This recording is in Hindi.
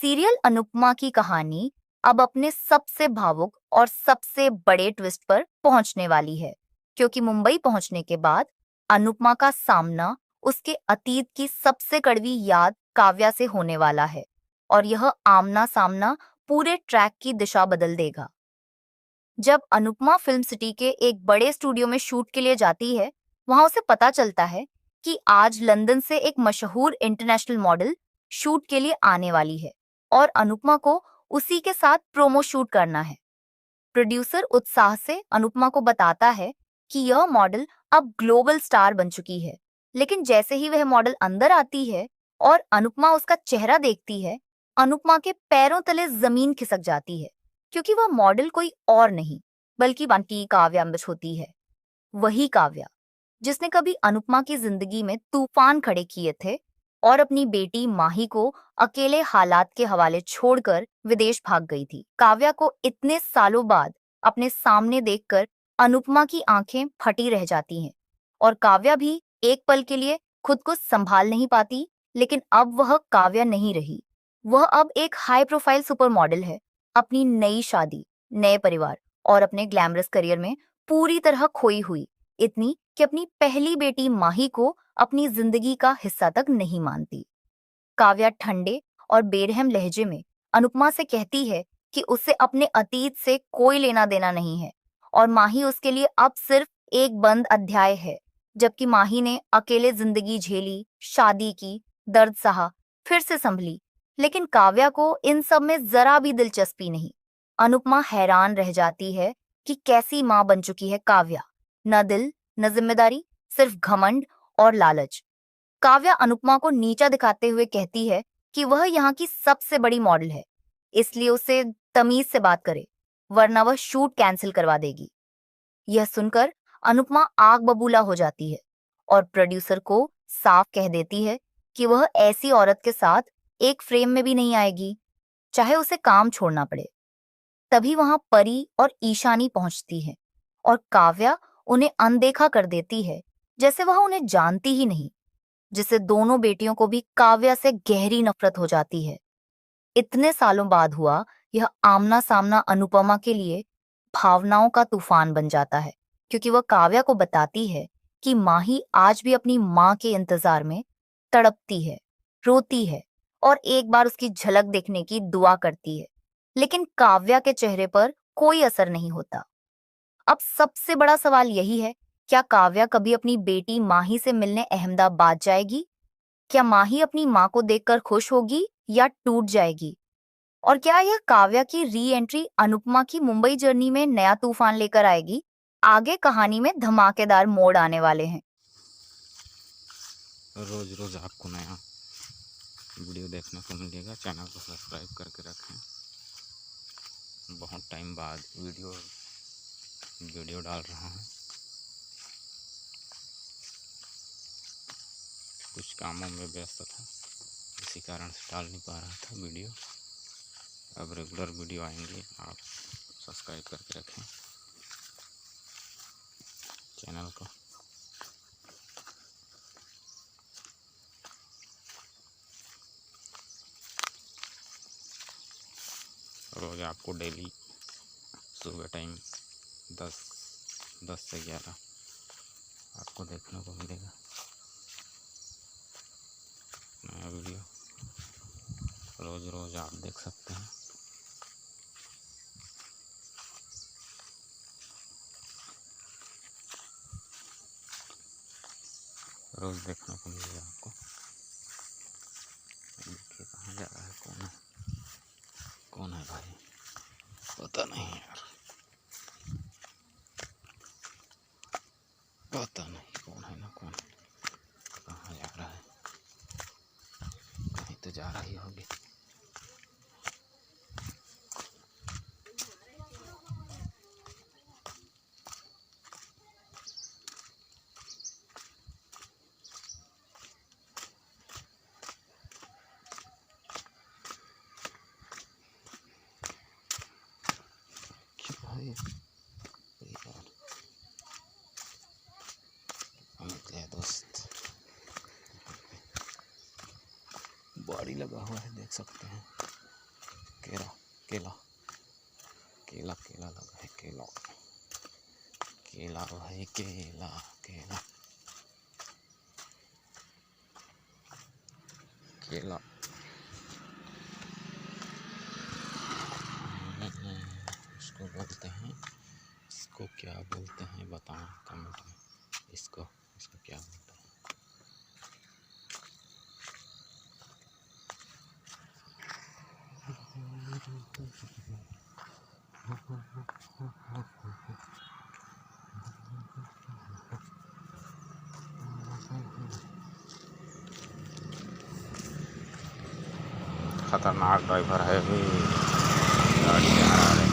सीरियल अनुपमा की कहानी अब अपने सबसे भावुक और सबसे बड़े ट्विस्ट पर पहुंचने वाली है, क्योंकि मुंबई पहुंचने के बाद अनुपमा का सामना उसके अतीत की सबसे कड़वी याद काव्या से होने वाला है और यह आमना सामना पूरे ट्रैक की दिशा बदल देगा। जब अनुपमा फिल्म सिटी के एक बड़े स्टूडियो में शूट के लिए जाती है, वहां उसे पता चलता है कि आज लंदन से एक मशहूर इंटरनेशनल मॉडल शूट के लिए आने वाली है और अनुपमा को उसी के साथ प्रोमो शूट करना है। प्रोड्यूसर उत्साह से अनुपमा को बताता है कि यह मॉडल अब ग्लोबल स्टार बन चुकी है, लेकिन जैसे ही वह मॉडल अंदर आती है और अनुपमा उसका चेहरा देखती है, अनुपमा के पैरों तले जमीन खिसक जाती है, क्योंकि वह मॉडल कोई और नहीं बल्कि बंटी काव्या अम्बिश होती है। वही काव्या जिसने कभी अनुपमा की जिंदगी में तूफान खड़े किए थे और अपनी बेटी माही को अकेले हालात के हवाले छोड़कर विदेश भाग गई थी। काव्या को इतने सालों बाद अपने सामने देखकर अनुपमा की आंखें फटी रह जाती हैं और काव्या भी एक पल के लिए खुद को संभाल नहीं पाती। लेकिन अब वह काव्या नहीं रही। वह अब एक हाई प्रोफाइल सुपर मॉडल है, अपनी नई शादी, नए परिवार और अपने ग्लैमरस करियर में पूरी तरह खोई हुई, इतनी कि अपनी पहली बेटी माही को अपनी जिंदगी का हिस्सा तक नहीं मानती। काव्या ठंडे और बेरहम लहजे में अनुपमा से कहती है कि उसे अपने अतीत से कोई लेना देना नहीं है और माही उसके लिए अब सिर्फ एक बंद अध्याय है। जबकि माही ने अकेले जिंदगी झेली, शादी की, दर्द सहा, फिर से संभली, लेकिन काव्या को इन सब में जरा भी दिलचस्पी नहीं। अनुपमा हैरान रह जाती है कि कैसी माँ बन चुकी है काव्या। न दिल, न जिम्मेदारी, सिर्फ घमंड और लालच। काव्या अनुपमा को नीचा दिखाते हुए कहती है कि वह यहाँ की सबसे बड़ी मॉडल है, इसलिए उसे तमीज से बात करे, वरना वह शूट कैंसिल करवा देगी। यह सुनकर अनुपमा आग बबूला हो जाती है और प्रोड्यूसर को साफ कह देती है कि वह ऐसी औरत के साथ एक फ्रेम में भी नहीं आएगी, चाहे उसे काम छोड़ना पड़े। तभी वहां परी और ईशानी पहुंचती है और काव्या उन्हें अनदेखा कर देती है, जैसे वह उन्हें जानती ही नहीं, जिससे दोनों बेटियों को भी काव्या से गहरी नफरत हो जाती है। इतने सालों बाद हुआ यह आमना सामना अनुपमा के लिए भावनाओं का तूफान बन जाता है, क्योंकि वह काव्या को बताती है कि माही आज भी अपनी माँ के इंतजार में तड़पती है, रोती है और एक बार उसकी झलक देखने की दुआ करती है। लेकिन काव्या के चेहरे पर कोई असर नहीं होता। अब सबसे बड़ा सवाल यही है, क्या काव्या कभी अपनी बेटी माही से मिलने अहमदाबाद जाएगी? क्या माही अपनी माँ को देखकर खुश होगी या टूट जाएगी? और क्या यह काव्या की री एंट्री अनुपमा की मुंबई जर्नी में नया तूफान लेकर आएगी? आगे कहानी में धमाकेदार मोड़ आने वाले हैं। रोज रोज आपको नया वीडियो देखने को मिलेगा। चैनल को सब्सक्राइब करके रखें। बहुत टाइम बाद वीडियो डाल रहा हूँ। कुछ कामों में व्यस्त था, इसी कारण से डाल नहीं पा रहा था वीडियो। अब रेगुलर वीडियो आएंगे, आप सब्सक्राइब करके रखें चैनल को। रोज़ आपको डेली सुबह टाइम 10 से 11 आपको देखने को मिलेगा नया वीडियो। रोज़ रोज़ आप देख सकते हैं। रोज़ देखने को मिलेगा आपको। देखिए कहाँ जा रहा है, कौन है भाई, पता नहीं यार, पता नहीं कौन है ना कौन, कहाँ जा रहा है, कहीं तो जा रही होगी। दोस्त बाड़ी लगा हुआ है, देख सकते हैं। केला केला केला केला लगा है, केला केला भाई, केला केला केला। इसको बोलते हैं, इसको क्या बोलते हैं बताएं कमेंट में। इसको इसको क्या बोलते हैं? खतरनाक ड्राइवर है भी, गाड़ी से आ रहा है।